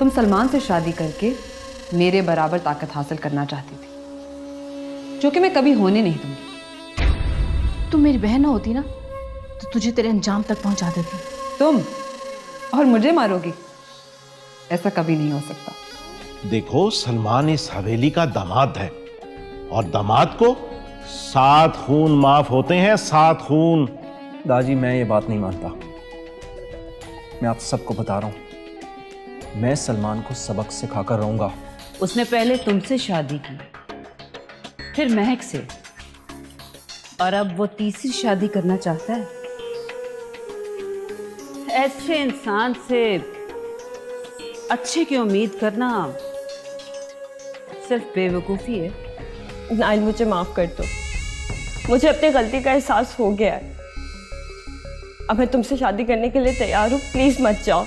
तुम सलमान से शादी करके मेरे बराबर ताकत हासिल करना चाहती थी, जो कि मैं कभी होने नहीं दूंगी। तुम मेरी बहन ना होती ना तो तुझे तेरे अंजाम तक पहुंचा देती। तुम और मुझे मारोगी? ऐसा कभी नहीं हो सकता। देखो, सलमान इस हवेली का दामाद है और दामाद को 7 खून माफ होते हैं, 7 खून। दादी, मैं ये बात नहीं मानता। मैं आप सबको बता रहा हूं, मैं सलमान को सबक सिखाकर रहूंगा। उसने पहले तुमसे शादी की, फिर महक से, और अब वो तीसरी शादी करना चाहता है। ऐसे इंसान से अच्छे की उम्मीद करना सिर्फ बेवकूफ़ी है। नाइल, मुझे माफ कर दो। मुझे अपनी गलती का एहसास हो गया है। अब मैं तुमसे शादी करने के लिए तैयार हूँ। प्लीज मत जाओ।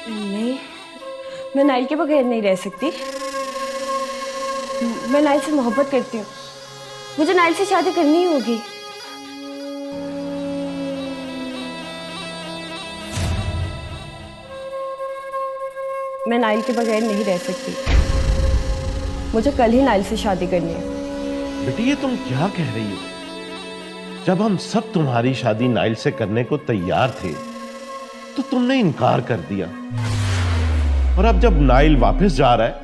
नहीं, मैं नाइल के बगैर नहीं रह सकती। मैं नाइल से मोहब्बत करती हूँ। मुझे नाइल से शादी करनी ही होगी। मैं नाइल के बगैर नहीं रह सकती। मुझे कल ही नाइल से शादी करनी है। बेटी, ये तुम क्या कह रही हो? जब हम सब तुम्हारी शादी नाइल से करने को तैयार थे तो तुमने इनकार कर दिया, और अब जब नाइल वापस जा रहा है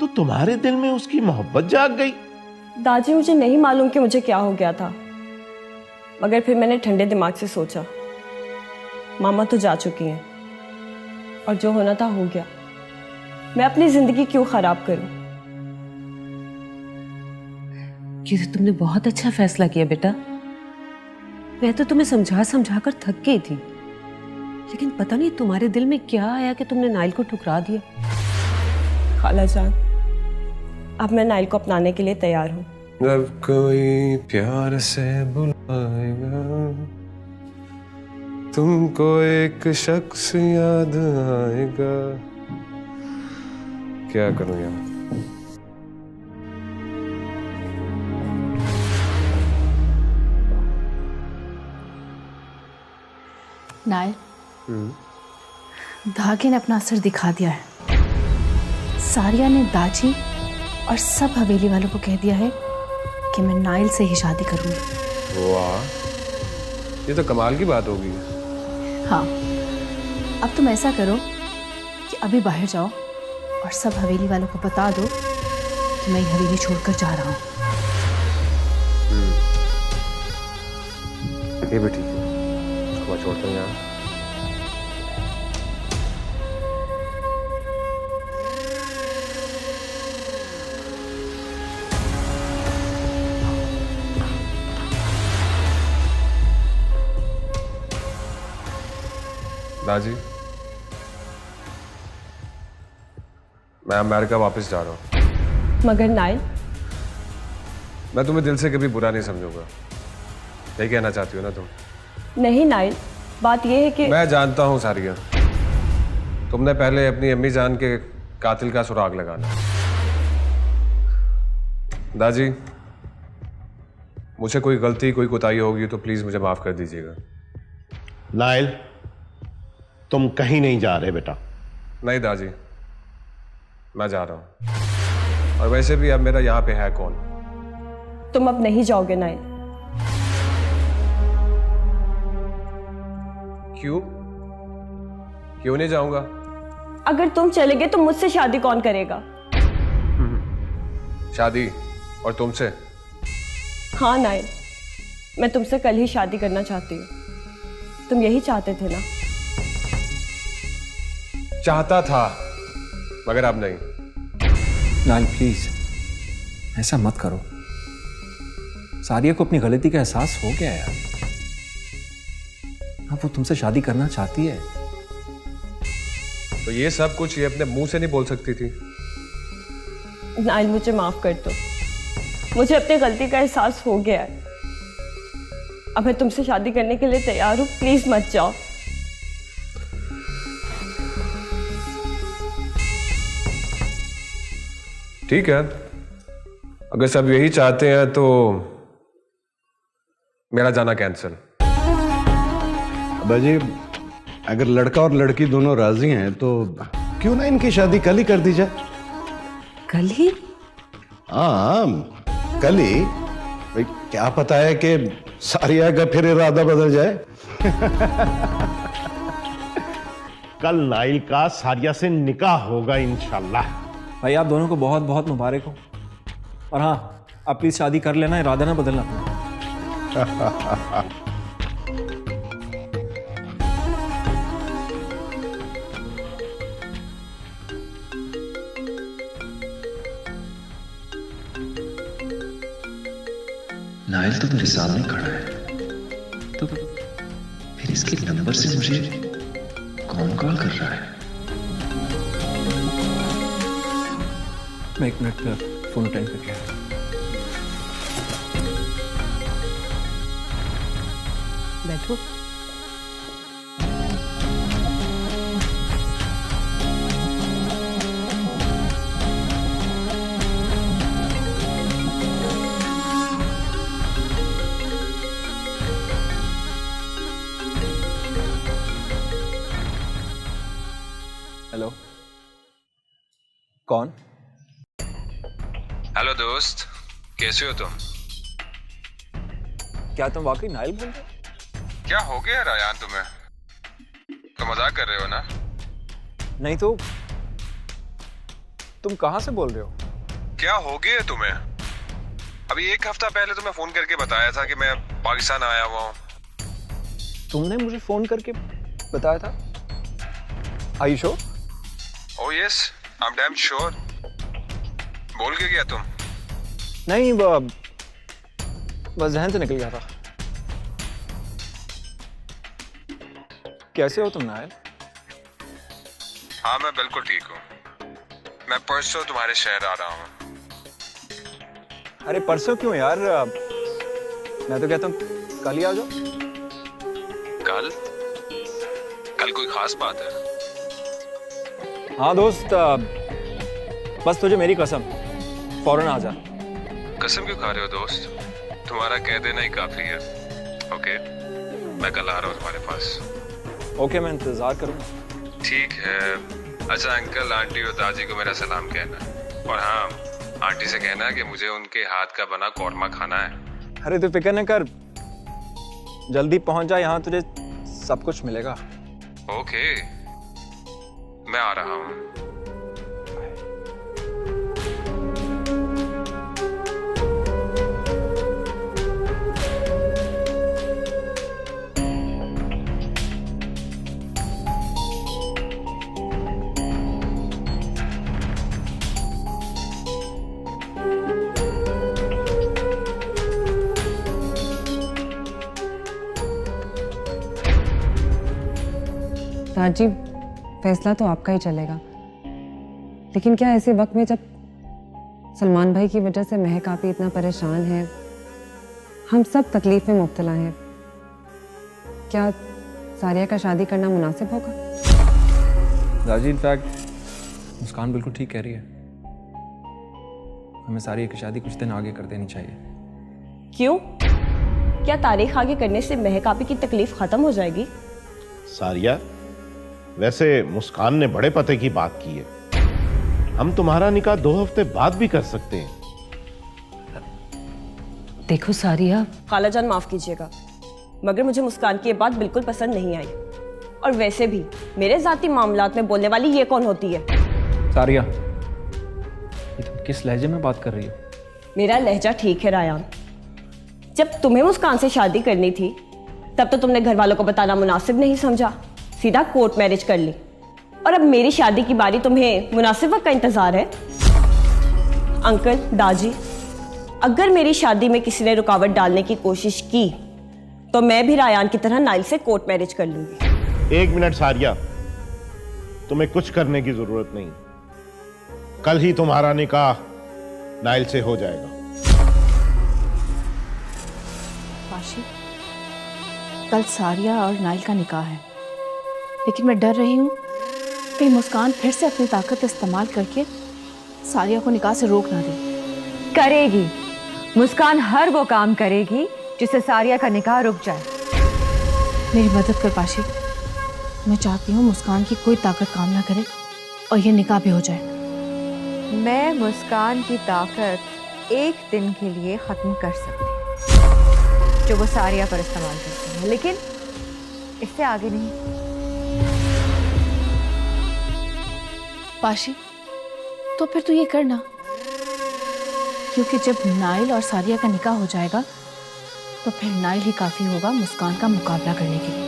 तो तुम्हारे दिल में उसकी मोहब्बत जाग गई। दादी, मुझे नहीं मालूम कि मुझे क्या हो गया था, मगर फिर मैंने ठंडे दिमाग से सोचा, मामा तो जा चुकी हैं और जो होना था हो गया। मैं अपनी जिंदगी क्यों खराब करूं? ये तो तुमने बहुत अच्छा फैसला किया बेटा। मैं तो तुम्हें समझा समझा कर थक गई थी, लेकिन पता नहीं तुम्हारे दिल में क्या आया कि तुमने नाइल को ठुकरा दिया। खाला जान, अब मैं नाइल को अपनाने के लिए तैयार हूँ। जब कोई प्यार से बुलाएगा तुमको एक शख्स याद आएगा। क्या करूं यार? नाइल, धागे ने अपना असर दिखा दिया है। सारिया ने दाजी और सब हवेली वालों को कह दिया है कि मैं नाइल से ही शादी करूंगी। वाह, ये तो कमाल की बात होगी। हाँ, अब तुम ऐसा करो कि अभी बाहर जाओ और सब हवेली वालों को बता दो कि मैं ये हवेली छोड़कर जा रहा हूँ। ये भी ठीक है, उसको मैं छोड़ता हूँ यहाँ। दादी, मैं अमेरिका वापस जा रहा हूँ। मगर नाइल, मैं तुम्हें दिल से कभी बुरा नहीं समझूंगा। यही कहना चाहती हो ना तुम? नहीं नाइल, बात यह है कि मैं जानता हूँ सारिया, तुमने पहले अपनी अम्मी जान के कातिल का सुराग लगाना। दादी, मुझे कोई गलती, कोई कोताही होगी तो प्लीज मुझे माफ कर दीजिएगा। नाइल, तुम कहीं नहीं जा रहे बेटा। नहीं दादी, मैं जा रहा हूं, और वैसे भी अब मेरा यहां पे है कौन? तुम अब नहीं जाओगे नाइल। क्यों? क्यों नहीं जाऊंगा? अगर तुम चले गए तो मुझसे शादी कौन करेगा? शादी? और तुमसे? हाँ नाइल, मैं तुमसे कल ही शादी करना चाहती हूँ। तुम यही चाहते थे ना? चाहता था, मगर अब नहीं। नाइल प्लीज, ऐसा मत करो। सारिया को अपनी गलती का एहसास हो गया है यार। अब वो तुमसे शादी करना चाहती है। तो ये सब कुछ ये अपने मुंह से नहीं बोल सकती थी? नाइल, मुझे माफ कर दो। मुझे अपनी गलती का एहसास हो गया है। अब मैं तुमसे शादी करने के लिए तैयार हूँ, प्लीज मत जाओ। ठीक है, अगर सब यही चाहते हैं तो मेरा जाना कैंसिल। अब्बा जी, अगर लड़का और लड़की दोनों राजी हैं तो क्यों ना इनकी शादी कल ही कर दी जाए। कल ही? हाँ, कल ही। भाई क्या पता है कि सारिया का फिर इरादा बदल जाए। कल नाइल का सारिया से निकाह होगा इंशाल्लाह। भाई आप दोनों को बहुत बहुत मुबारक हो। और हाँ, आप प्लीज शादी कर लेना, इरादा ना बदलना। नाइल तो मेरे सामने खड़ा है, तो फिर इसके नंबर से मुझे कौन कॉल कर रहा है? मैं 1 मिनट में फोन अटेंड करके आया। बैठो। हेलो, कौन? हेलो दोस्त, कैसे हो तुम? क्या तुम वाकई नाइल बोल रहे हो? क्या हो गया रायान तुम्हें? तुम मजाक कर रहे हो ना? नहीं तो तुम कहां से बोल रहे हो? क्या हो गया तुम्हें? अभी 1 हफ्ता पहले तुम्हें फोन करके बताया था कि मैं पाकिस्तान आया हुआ हूँ। तुमने मुझे फोन करके बताया था? Are you sure? Oh yes, I'm damn sure. बोल के गया तुम? नहीं, बस जहन से निकल गया था। कैसे हो तुम नाइल? हाँ, मैं बिल्कुल ठीक हूँ। मैं परसों तुम्हारे शहर आ रहा हूँ। अरे परसों क्यों यार? मैं तो कहता हूँ कल ही आ जाओ। कल? कल कोई खास बात है? हाँ दोस्त, बस तुझे मेरी कसम, फौरन आ जा। कसम क्यों खा रहे हो दोस्त? तुम्हारा कह देना ही काफी है। ओके, मैं कल आ रहा हूँ तुम्हारे पास। ओके, मैं इंतजार करूँगा। ठीक है। अच्छा, अंकल आंटी और दादी को मेरा सलाम कहना, और हाँ, आंटी से कहना कि मुझे उनके हाथ का बना कौरमा खाना है। अरे तू फिक्र न कर, जल्दी पहुंच जा, यहाँ तुझे सब कुछ मिलेगा। ओके, मैं आ रहा हूँ। ताजी, फैसला तो आपका ही चलेगा, लेकिन क्या ऐसे वक्त में जब सलमान भाई की वजह से महक आपी इतना परेशान है, हम सब तकलीफ में मुब्तला हैं, क्या सारिया का शादी करना मुनासिब होगा? दादी, इनफैक्ट मुस्कान बिल्कुल ठीक कह रही है। हमें सारिया की शादी कुछ दिन आगे कर देनी चाहिए। क्यों? क्या तारीख आगे करने से महक आपी की तकलीफ खत्म हो जाएगी? सारिया, वैसे मुस्कान ने बड़े पते की बात की है। हम तुम्हारा निकाह 2 हफ्ते बाद भी कर सकते हैं। देखो सारिया, खालाजान माफ कीजिएगा, मगर मुझे मुस्कान की ये बात बिल्कुल पसंद नहीं आई। और वैसे भी मेरे जाती मामलात में बोलने वाली ये कौन होती है? सारिया, ये तुम किस लहजे में बात कर रही हो? मेरा लहजा ठीक है रायान। जब तुम्हें मुस्कान से शादी करनी थी तब तो तुमने घर वालों को बताना मुनासिब नहीं समझा, सीधा कोर्ट मैरिज कर ली। और अब मेरी शादी की बारी, तुम्हें मुनासिब वक्त का इंतजार है? अंकल, दादी, अगर मेरी शादी में किसी ने रुकावट डालने की कोशिश की तो मैं भी रायान की तरह नाइल से कोर्ट मैरिज कर लूंगी। 1 मिनट सारिया, तुम्हें कुछ करने की जरूरत नहीं। कल ही तुम्हारा निकाह नाइल से हो जाएगा। काशी, कल सारिया और नाइल का निकाह है, लेकिन मैं डर रही हूँ कहीं मुस्कान फिर से अपनी ताकत इस्तेमाल करके सारिया को निकाह से रोक ना दे। करेगी, मुस्कान हर वो काम करेगी जिससे सारिया का निकाह रुक जाए। मेरी मदद कर पाशी, मैं चाहती हूँ मुस्कान की कोई ताकत काम ना करे और ये निकाह भी हो जाए। मैं मुस्कान की ताकत एक दिन के लिए खत्म कर सकती हूँ जो वो सारिया पर इस्तेमाल करती है, लेकिन इससे आगे नहीं। पाशी, तो फिर तू ये करना, क्योंकि जब नाइल और सारिया का निकाह हो जाएगा तो फिर नाइल ही काफी होगा मुस्कान का मुकाबला करने के लिए।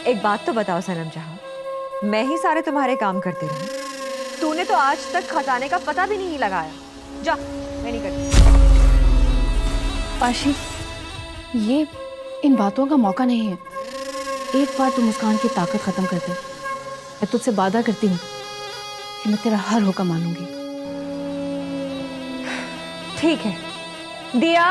एक बात तो बताओ सनम जहां, मैं ही सारे तुम्हारे काम करती रहूं? तूने तो आज तक खजाने का पता भी नहीं लगाया। जा, मैं नहीं करती। पाशी, ये इन बातों का मौका नहीं है। एक बार तू मुस्कान की ताकत खत्म कर दे, मैं तुझसे वादा करती हूँ कि मैं तेरा हर हुक्म मानूंगी। ठीक है। दिया,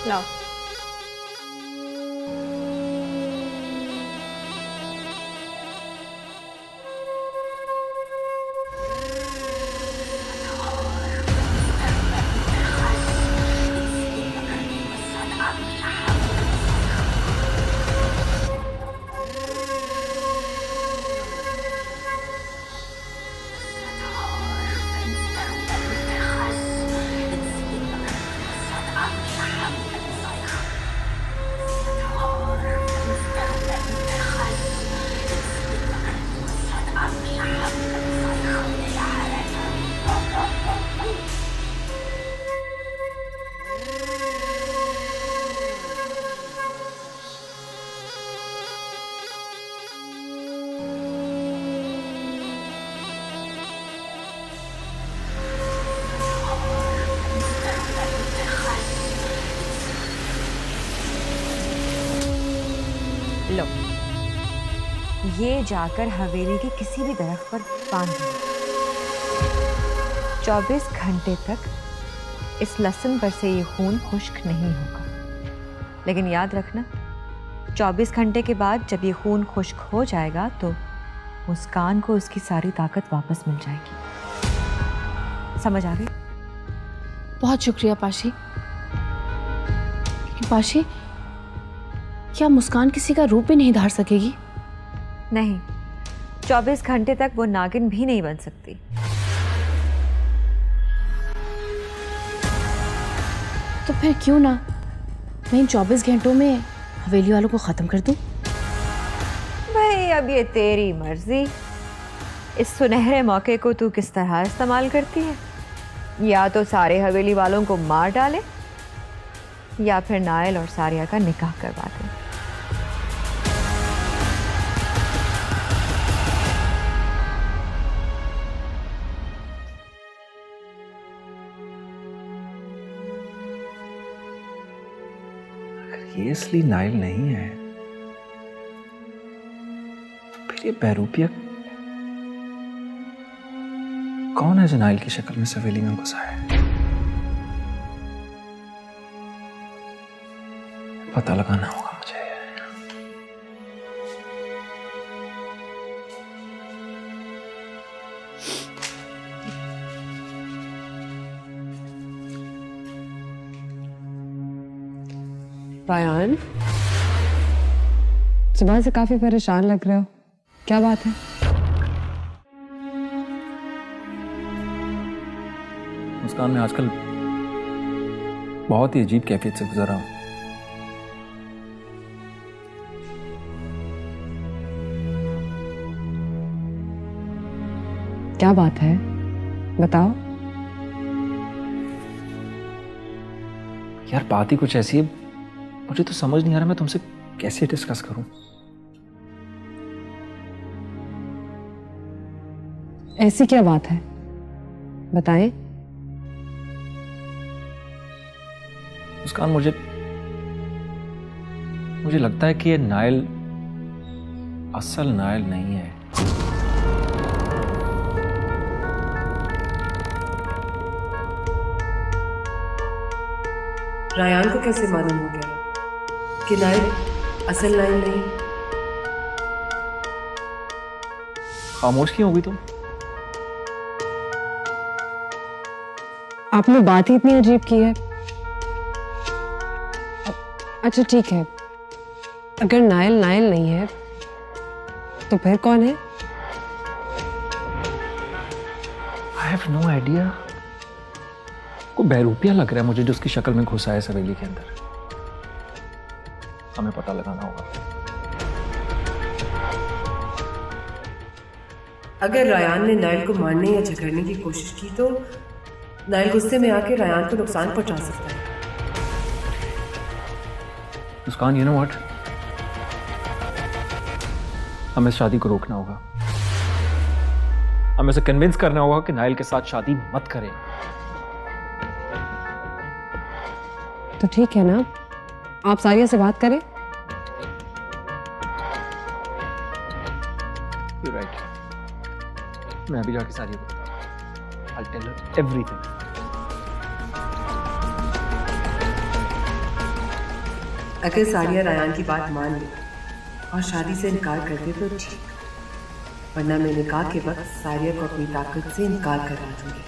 लाओ। लो, ये जाकर हवेली के किसी भी दरख्त पर बांध दो। 24 घंटे तक इस लहसुन पर से ये खून खुश्क नहीं होगा, लेकिन याद रखना 24 घंटे के बाद जब ये खून खुश्क हो जाएगा तो मुस्कान को उसकी सारी ताकत वापस मिल जाएगी। समझ आ गई? बहुत शुक्रिया पाशी। पाशी, क्या मुस्कान किसी का रूप भी नहीं धार सकेगी? नहीं, 24 घंटे तक वो नागिन भी नहीं बन सकती। तो फिर क्यों ना मैं इन 24 घंटों में हवेली वालों को खत्म कर दूं? भाई अब ये तेरी मर्जी। इस सुनहरे मौके को तू किस तरह इस्तेमाल करती है? या तो सारे हवेली वालों को मार डाले या फिर नाइल और सारिया का निकाह करवा दे। ये असली नाइल नहीं है तो फिर ये बहरूपिया कौन है जो नाइल की शक्ल में सवेली में घुसा है? पता लगाना होगा मुझे। रायान, सुबह से काफी परेशान लग रहे हो, क्या बात है? मुस्कान, मैं आजकल बहुत ही अजीब कैफियत से गुजर रहा हूं। क्या बात है, बताओ। यार बात ही कुछ ऐसी है, मुझे तो समझ नहीं आ रहा मैं तुमसे कैसे डिस्कस करूं। ऐसी क्या बात है, बताएं। मुस्कान, मुझे लगता है कि ये नाइल असल नाइल नहीं है। रायान को कैसे मालूम हो गया कि नाइल असल नाइल नहीं? खामोश क्यों हो गई तुम? आपने बात ही इतनी अजीब की है। अच्छा ठीक है, अगर नाइल नाइल नहीं है तो फिर कौन है? I have no idea। को बहरूपिया लग रहा है मुझे जो उसकी शक्ल में घुसा है सवेली के अंदर। हमें पता लगाना होगा। अगर रायान ने नाइल को मारने या झगड़ने की कोशिश की तो नाइल गुस्से में आके रायान को नुकसान पहुंचा सकता है। मुस्कान, यू नो व्हाट, हमें शादी को रोकना होगा। हमें उसे कन्विंस करना होगा कि नाइल के साथ शादी मत करें। तो ठीक है ना, आप सारिया से बात करें। You're right। मैं अभी जाके सारिया को बताऊंगा। I'll tell her everything। अगर सारिया रायान की बात मान ले और शादी से इनकार कर दे तो ठीक, वरना मैं निकाह के वक्त सारिया को अपनी ताकत से इनकार करा दूंगी।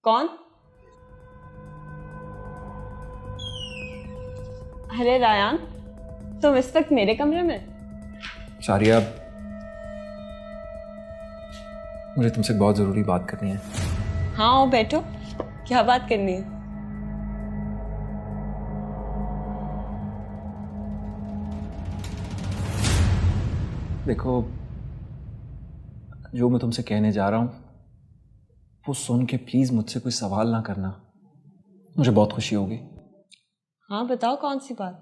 कौन? अरे रायान, तुम इस वक्त मेरे कमरे में? सारिया, मुझे तुमसे बहुत जरूरी बात करनी है। हाँ आओ बैठो, क्या बात करनी है? देखो, जो मैं तुमसे कहने जा रहा हूं वो सुन के प्लीज मुझसे कोई सवाल ना करना, मुझे बहुत खुशी होगी। हाँ बताओ, कौन सी बात?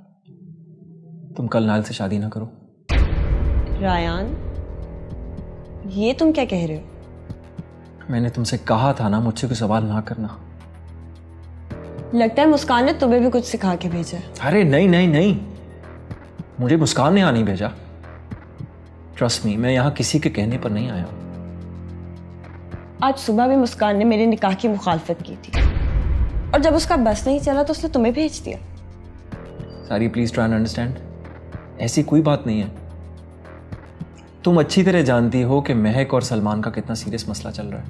तुम कल नाइल से शादी ना करो। रायान, ये तुम क्या कह रहे हो? मैंने तुमसे कहा था ना मुझसे कोई सवाल ना करना। लगता है मुस्कान ने तुम्हें भी कुछ सिखा के भेजा है। अरे नहीं नहीं नहीं, मुझे मुस्कान ने यहाँ नहीं भेजा। ट्रस्ट मी, मैं यहाँ किसी के कहने पर नहीं आया हूँ। आज सुबह भी मुस्कान ने मेरे निकाह की मुखालफत की थी और जब उसका बस नहीं चला तो उसने तुम्हें भेज दिया। सारी प्लीज ट्राई एंड अंडरस्टैंड, ऐसी कोई बात नहीं है। तुम अच्छी तरह जानती हो कि महक और सलमान का कितना सीरियस मसला चल रहा है।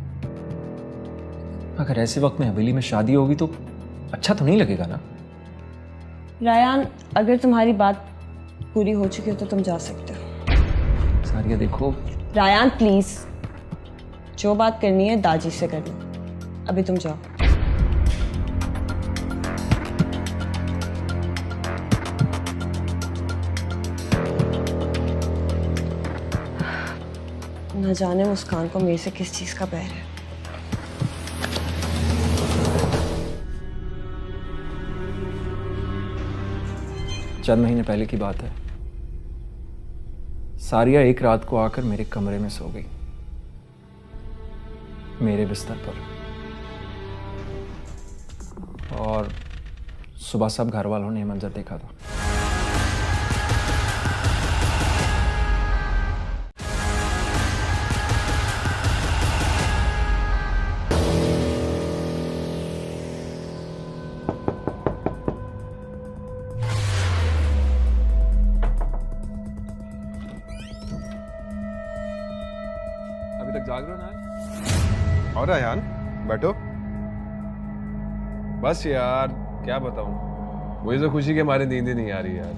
अगर ऐसे वक्त में हवेली में शादी होगी तो अच्छा तो नहीं लगेगा ना। रायान, अगर तुम्हारी बात पूरी हो चुकी हो तो तुम जा सकते हो। सारिया देखो। रायान प्लीज, जो बात करनी है दाजी से करना, अभी तुम जाओ। न जाने मुस्कान को मेरे से किस चीज का बैर है। चंद महीने पहले की बात है, सारिया एक रात को आकर मेरे कमरे में सो गई, मेरे बिस्तर पर। और सुबह सब घर वालों ने मंजर देखा था। अभी तक जाग रहे हो ना? और रायान, बैठो। बस यार, क्या बताऊं, मुझे तो खुशी के मारे नींद ही नहीं आ रही यार।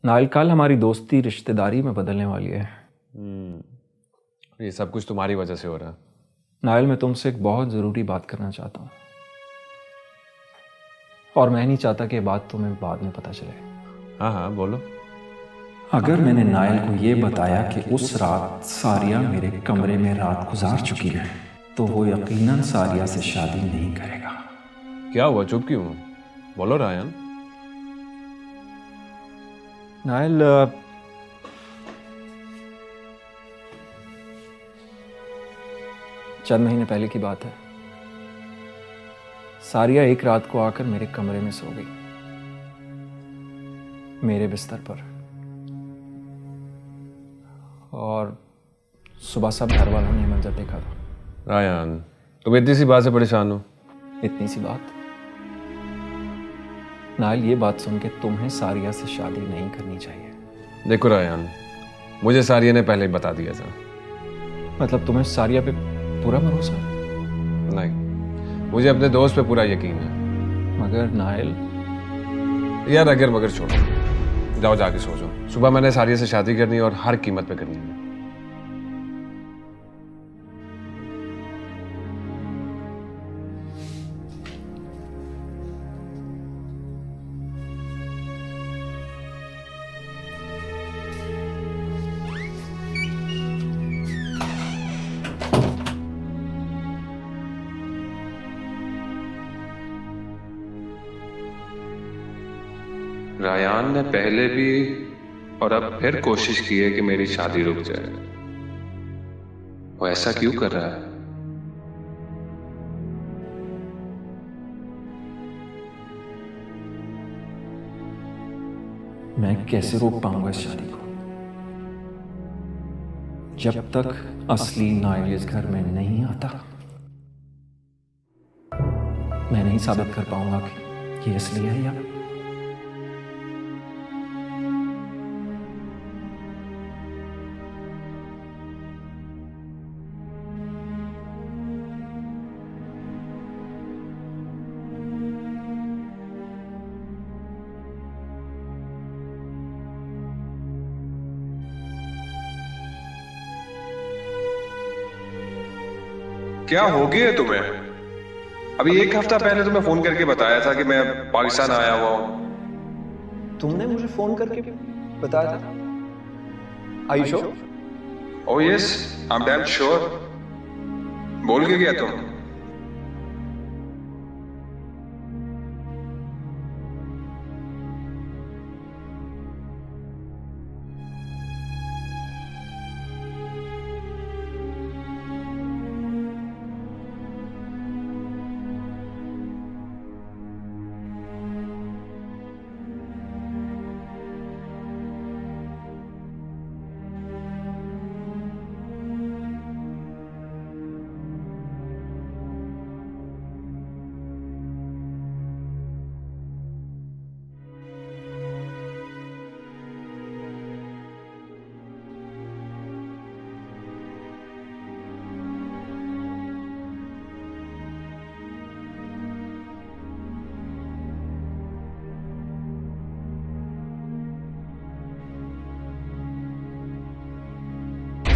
नाइल, कल हमारी दोस्ती रिश्तेदारी में बदलने वाली है। ये सब कुछ तुम्हारी वजह से हो रहा है। नाइल, मैं तुमसे एक बहुत ज़रूरी बात करना चाहता हूँ, और मैं नहीं चाहता कि ये बात तुम्हें बाद में पता चले। हाँ हाँ बोलो। अगर मैंने नाइल को ये बताया कि उस रात सारिया मेरे कमरे में रात गुजार चुकी है, तो वो यकीनन सारिया से शादी नहीं करेगा। क्या हुआ, चुप क्यों? बोलो रायन। नाइल, चंद महीने पहले की बात है। सारिया एक रात को आकर मेरे कमरे में सो गई, मेरे बिस्तर पर, और सुबह सब घर वालों ने मंजर देखा था। रायन, तुम इतनी सी बात से परेशान हो? इतनी सी बात? नाइल, ये बात सुन के तुम्हें सारिया से शादी नहीं करनी चाहिए। देखो रायन, मुझे सारिया ने पहले ही बता दिया था। मतलब तुम्हें सारिया पे पूरा भरोसा? नहीं, मुझे अपने दोस्त पे पूरा यकीन है। मगर नाइल, यार अगर मगर छोड़ो, जाओ जाके सो जाओ। सुबह मैंने सारिया से शादी करनी है, और हर कीमत पे करनी है। रायान ने पहले भी और अब फिर कोशिश की है कि मेरी शादी रुक जाए। वो ऐसा क्यों कर रहा है? मैं कैसे रोक पाऊंगा इस शादी को? जब तक असली नाइल इस घर में नहीं आता, मैं नहीं साबित कर पाऊंगा कि ये असली है या क्या हो गया तुम्हें? अभी एक हफ्ता पहले तुम्हें फोन करके बताया था कि मैं पाकिस्तान आया हुआ हूं। तुमने मुझे फोन करके बताया था? Are you sure? Oh yes, I'm damn sure। बोल के गया तुम?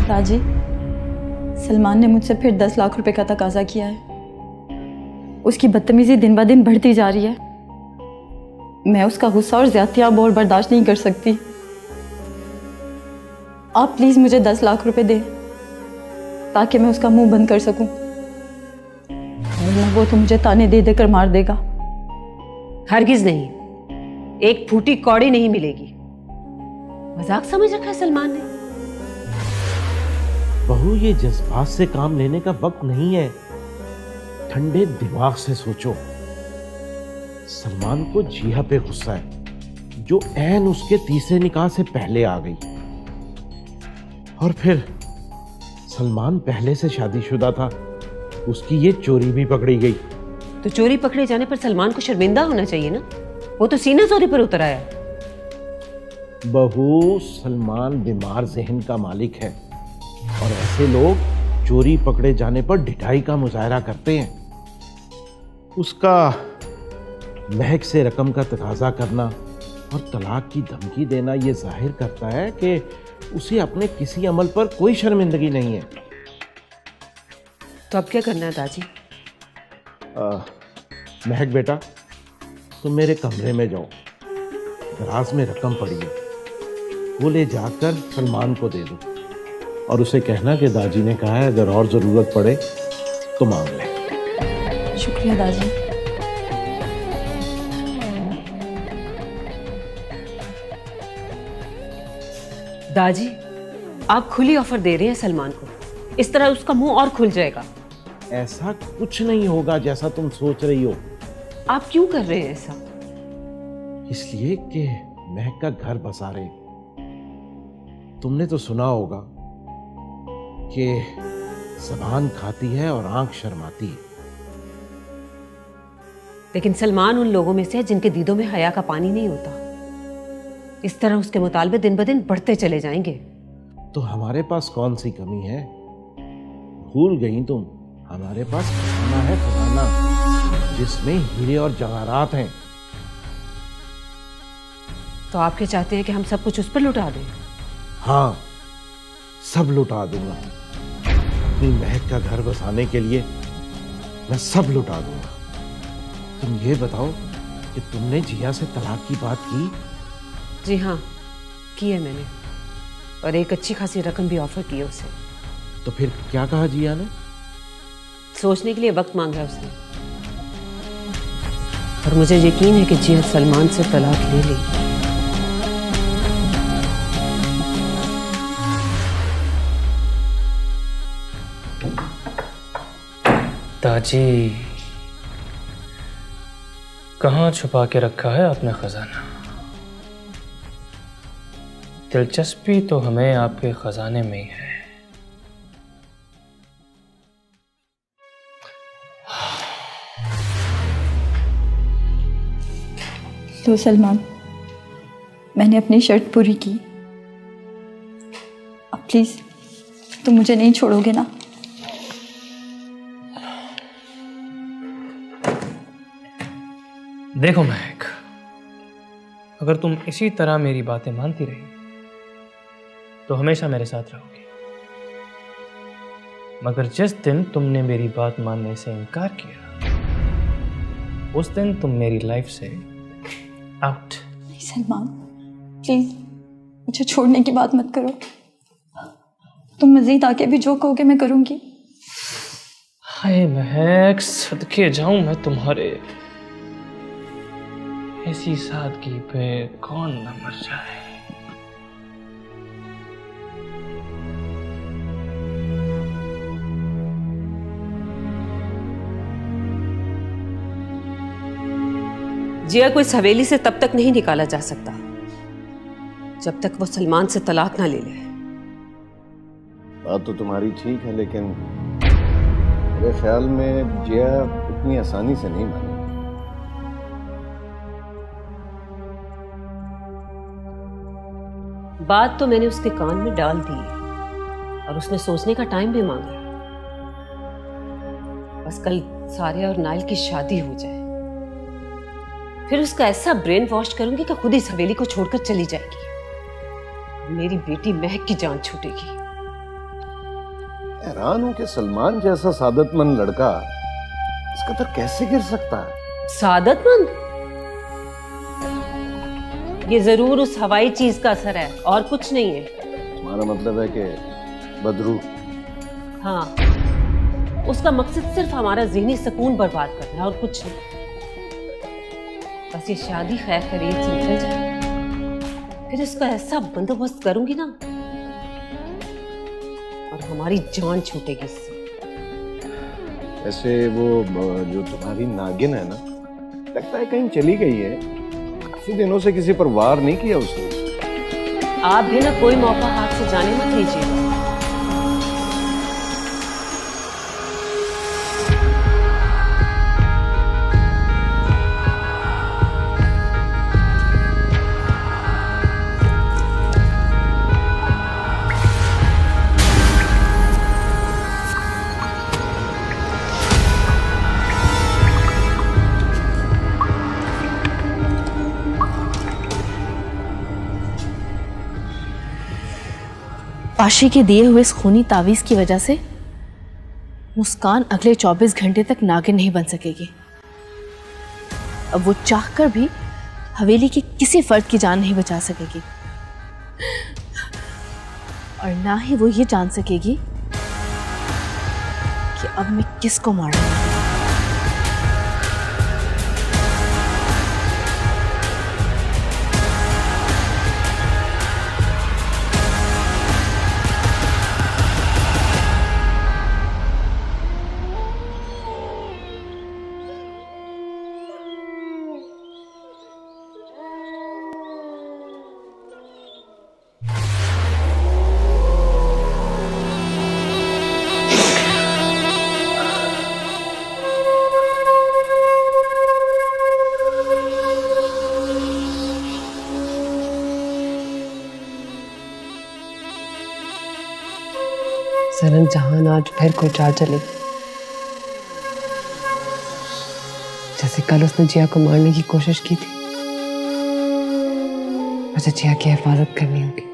ताजी, सलमान ने मुझसे फिर 10 लाख रुपए का तकाजा किया है। उसकी बदतमीजी दिन ब दिन बढ़ती जा रही है। मैं उसका गुस्सा और ज्यादतियां अब और बर्दाश्त नहीं कर सकती। आप प्लीज मुझे 10 लाख रुपए दें ताकि मैं उसका मुंह बंद कर सकूं, वरना वो तो मुझे ताने दे देकर मार देगा। हरगिज नहीं, एक फूटी कौड़ी नहीं मिलेगी। मजाक समझ रखा है सलमान ने। बहू, ये जज्बात से काम लेने का वक्त नहीं है। ठंडे दिमाग से सोचो। सलमान को जिया पे गुस्सा है, जो ऐन उसके तीसरे निकाह से पहले आ गई। और फिर सलमान पहले से शादीशुदा था, उसकी ये चोरी भी पकड़ी गई। तो चोरी पकड़े जाने पर सलमान को शर्मिंदा होना चाहिए ना। वो तो सीना चोरी पर उतर आया। बहू, सलमान बीमार जहन का मालिक है, और ऐसे लोग चोरी पकड़े जाने पर ढिठाई का मुजाहरा करते हैं। उसका महक से रकम का तकाजा करना और तलाक की धमकी देना यह जाहिर करता है कि उसे अपने किसी अमल पर कोई शर्मिंदगी नहीं है। तो अब क्या करना है दादी? महक बेटा, तुम मेरे कमरे में जाओ, दराज में रकम पड़ी है, वो ले जाकर सलमान को दे दो और उसे कहना कि दादी ने कहा है अगर और जरूरत पड़े तो मांग ले। शुक्रिया दादी। दादी, आप खुली ऑफर दे रहे हैं सलमान को, इस तरह उसका मुंह और खुल जाएगा। ऐसा कुछ नहीं होगा जैसा तुम सोच रही हो। आप क्यों कर रहे हैं ऐसा? इसलिए कि महक का घर बसा रहे। तुमने तो सुना होगा कि ज़बान खाती है और आंख शर्माती है। लेकिन सलमान उन लोगों में से है जिनके दीदों में हया का पानी नहीं होता। इस तरह उसके मुतालबे दिन ब दिन बढ़ते चले जाएंगे। तो हमारे पास कौन सी कमी है? भूल गई तुम, हमारे पास खजाना है, खजाना जिसमें हीरे और जवाहरात हैं। तो आप क्या चाहते हैं कि हम सब कुछ उस पर लुटा दें? हाँ, सब लुटा दूंगा। अपनी महक का घर बसाने के लिए मैं सब लुटा दूंगा। तुम ये बताओ कि तुमने जिया से तलाक की बात की? जी हाँ, की है मैंने, और एक अच्छी खासी रकम भी ऑफर की है उसे। तो फिर क्या कहा जिया ने? सोचने के लिए वक्त मांगा है उसने, और मुझे यकीन है कि जिया सलमान से तलाक ले लेगी। ताजी, कहाँ छुपा के रखा है आपने खजाना? दिलचस्पी तो हमें आपके खजाने में ही है। लो सलमान, मैंने अपनी शर्त पूरी की। अब प्लीज तुम मुझे नहीं छोड़ोगे ना? देखो महक, अगर तुम इसी तरह मेरी बातें मानती रही तो हमेशा मेरे साथ रहोगी, मगर जिस दिन तुमने मेरी बात मानने से इनकार किया उस दिन तुम मेरी लाइफ से आउट। नहीं सलमान, प्लीज मुझे छोड़ने की बात मत करो। तुम मजीद आके भी जो कहोगे मैं करूंगी। हाय महक, सदके जाऊं मैं तुम्हारे। ऐसी सादगी पे कौन न मर जाए। जिया को इस हवेली से तब तक नहीं निकाला जा सकता जब तक वो सलमान से तलाक ना ले ले। बात तो तुम्हारी ठीक है, लेकिन मेरे ख्याल में जिया इतनी आसानी से नहीं मानेगी। बात तो मैंने उसके कान में डाल दी और उसने सोचने का टाइम भी मांगा। बस कल सारिया और नाइल की शादी हो जाए, फिर उसका ऐसा ब्रेन वॉश करूंगी कि खुद इस हवेली को छोड़कर चली जाएगी। मेरी बेटी महक की जान छूटेगी। हैरान हूं कि सलमान जैसा सादतमंद लड़का इस कदर कैसे गिर सकता है। सादतमंद? ये जरूर उस हवाई चीज का असर है और कुछ नहीं है। तुम्हारा मतलब है कि बदरू? हाँ, उसका मकसद सिर्फ हमारा ज़हनी सुकून बर्बाद करना है और कुछ नहीं। बस ये शादी खैर खैरियत से निकल जाए, फिर इसका ऐसा बंदोबस्त करूंगी ना और हमारी जान छूटेगी इससे। ऐसे वो जो तुम्हारी नागिन है ना, लगता है कहीं चली गई है। काफी दिनों से किसी पर वार नहीं किया उसने। आप भी ना कोई मौका हाथ से जाने मत दीजिएगा। पाशी के दिए हुए इस खूनी तावीज की वजह से मुस्कान अगले 24 घंटे तक नागिन नहीं बन सकेगी। अब वो चाहकर भी हवेली के किसी फर्द की जान नहीं बचा सकेगी और ना ही वो ये जान सकेगी कि अब मैं किसको मारूंगी। सरन जहान आज फिर कोई चाल चली, जैसे कल उसने जिया को मारने की कोशिश की थी। मुझे जिया की हिफाजत करनी होगी।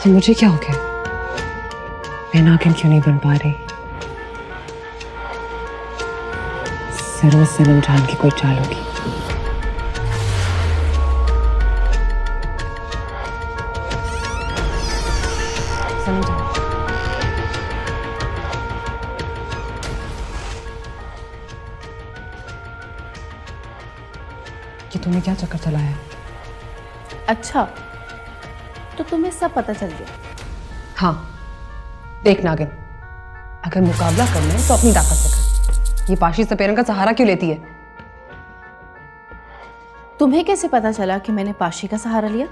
ये मुझे क्या हो गया? मैं नागिन क्यों नहीं बन पा रही? जरूर सनम जान की कोई चाल होगी। सनम जान, कि तुम्हें क्या चक्कर चलाया? अच्छा, तो तुम्हें सब पता चल गया? हाँ, देख नागिन, अगर मुकाबला करना है तो अपनी ताकत से कर। ये पाशी सपेरन का सहारा क्यों लेती है? तुम्हें कैसे पता चला कि मैंने पाशी का सहारा लिया?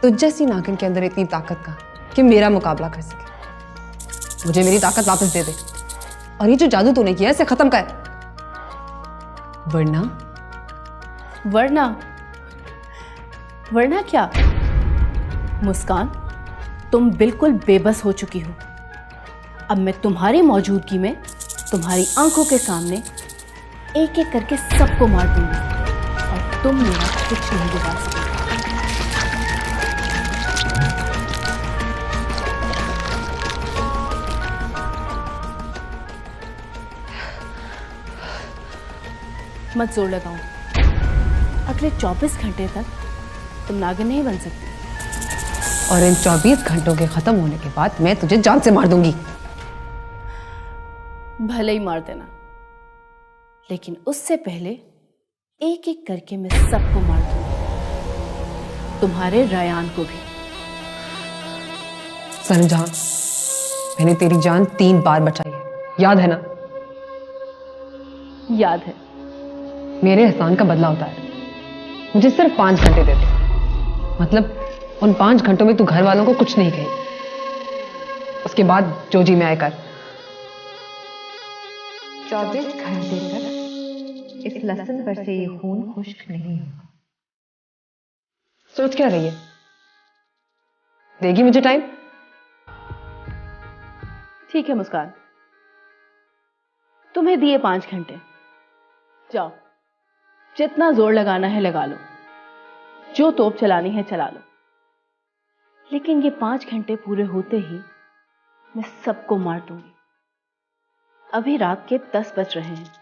तुझ जैसी नागिन के अंदर इतनी ताकत का कि मेरा मुकाबला कर सके। मुझे मेरी ताकत वापस दे दे और ये जो जादू तूने किया है इसे खत्म कर, वरना वरना क्या? मुस्कान, तुम बिल्कुल बेबस हो चुकी हो। अब मैं तुम्हारी मौजूदगी में तुम्हारी आंखों के सामने एक एक करके सबको मार दूंगी और तुम मेरा कुछ नहीं बिगाड़ सकोगे। मत जोर लगाओ। अगले 24 घंटे तक तुम नागिन नहीं बन सकती और इन 24 घंटों के खत्म होने के बाद मैं तुझे जान से मार दूंगी। भले ही मार देना, लेकिन उससे पहले एक एक करके मैं सबको मार दूंगी, तुम्हारे रायान को भी। सनम, मैंने तेरी जान 3 बार बचाई है, याद है ना? याद है। मेरे एहसान का बदला होता है। मुझे सिर्फ 5 घंटे दे दे, मतलब उन 5 घंटों में तू घर वालों को कुछ नहीं कही। उसके बाद जो जी में आए कर। 24 घंटे तक इस लहसुन पर से ये खून खुश्क नहीं होगा। सोच क्या रही है? देगी मुझे टाइम? ठीक है मुस्कान, तुम्हें दिए 5 घंटे। जाओ, जितना जोर लगाना है लगा लो, जो तोप चलानी है चला लो, लेकिन ये 5 घंटे पूरे होते ही मैं सबको मार दूंगी। अभी रात के 10 बज रहे हैं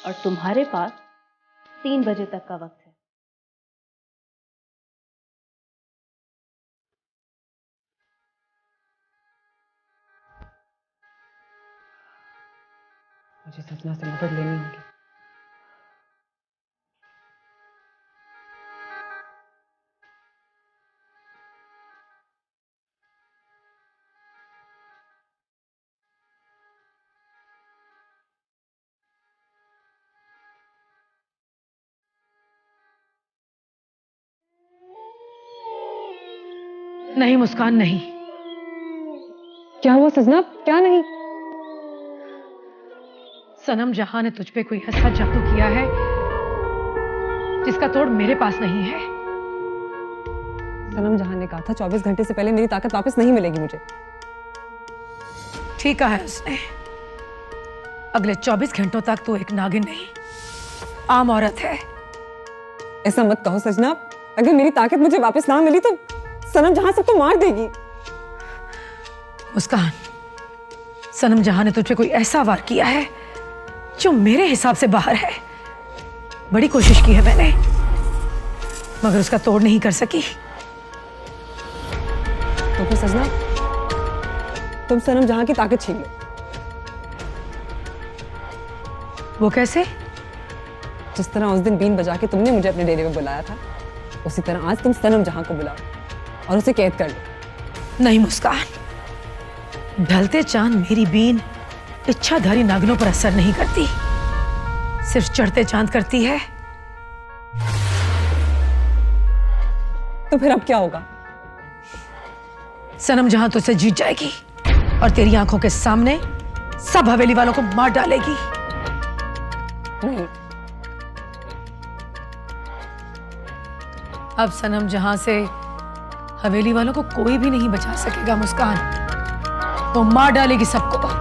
और तुम्हारे पास 3 बजे तक का वक्त है। मुझे सपना से मदद लेनी होगी। नहीं मुस्कान, नहीं, क्या हुआ सजना, क्या नहीं? सनम जहां ने तुझ पे कोई ऐसा जादू किया है जिसका तोड़ मेरे पास नहीं है। सनम जहां ने कहा था 24 घंटे से पहले मेरी ताकत वापस नहीं मिलेगी मुझे। ठीक कहा है उसने। अगले 24 घंटों तक तू एक नागिन नहीं, आम औरत है। ऐसा मत कहो सजना, अगर मेरी ताकत मुझे वापस ना मिली तो सनम जहां सबको मार देगी। मुस्कान, सनम जहां ने तुझ पे कोई ऐसा वार किया है जो मेरे हिसाब से बाहर है। बड़ी कोशिश की है मैंने, मगर उसका तोड़ नहीं कर सकी। तो फिर सजना, तुम सनम जहां की ताकत छीन लो। वो कैसे? जिस तरह उस दिन बीन बजा के तुमने मुझे अपने डेरे में बुलाया था, उसी तरह आज तुम सनम जहां को बुलाओ और उसे कैद कर लो। नहीं मुस्कान, ढलते चांद मेरी बीन इच्छाधारी नागिनों पर असर नहीं करती, सिर्फ चढ़ते चांद करती है। तो फिर अब क्या होगा? सनम जहां तुझसे जीत जाएगी और तेरी आंखों के सामने सब हवेली वालों को मार डालेगी। नहीं, अब सनम जहां से हवेली वालों को कोई भी नहीं बचा सकेगा मुस्कान, वो मार डालेगी सबको।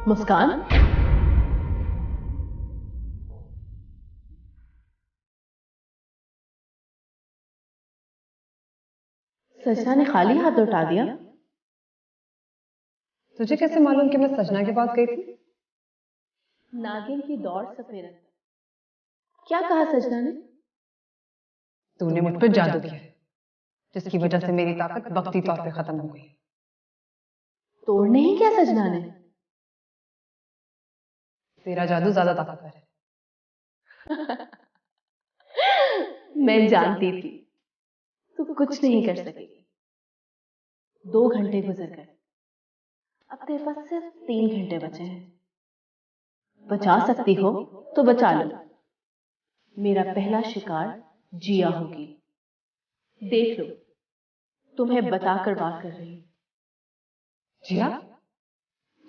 मुस्कान, सजना ने खाली हाथ लौटा दिया। तुझे कैसे मालूम कि मैं सजना के पास गई थी? नागिन की दौड़ सफेद। क्या कहा सजना ने? तूने मुझ पर जादू किया, जिसकी वजह से मेरी ताकत वक्ती तौर पे खत्म हो गई। तोड़ने ही क्या सजना ने? तेरा जादू ज्यादा ताकतवर है। मैं जानती थी तू कुछ नहीं कर सकेगी। 2 घंटे गुजर गए, अब तेरे पास सिर्फ 3 घंटे बचे हैं। बचा सकती हो तो बचा लो। मेरा पहला शिकार जिया होगी। देख लो, तुम्हें बताकर बात कर रही हूं। जिया?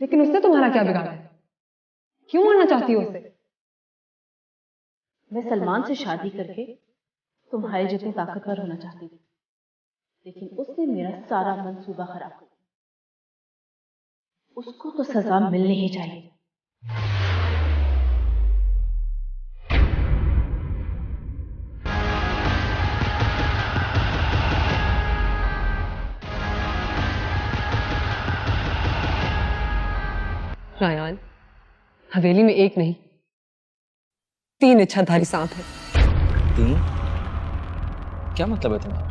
लेकिन उससे तुम्हारा क्या बिगाड़ा है? क्यों मारना चाहती हो उसे? मैं सलमान से शादी करके तुम्हारे जितनी ताकतवर होना चाहती थी, लेकिन उसने मेरा सारा मंसूबा खराब कर दिया। उसको तो सजा मिलनी ही चाहिए। रायान, हवेली में एक नहीं 3 इच्छाधारी सांप है। 3? क्या मतलब है तुम्हारा?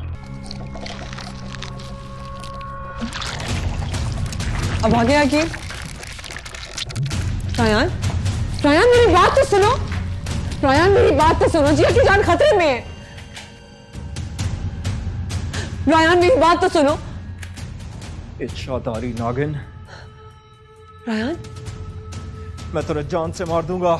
अब आगे आगे। रायान, रायान मेरी बात तो सुनो। रायान मेरी बात तो सुनो, जिया की जान खतरे में है। रायान मेरी बात तो सुनो। इच्छाधारी नागिन, रायान, मैं तुझे जान से मार दूंगा।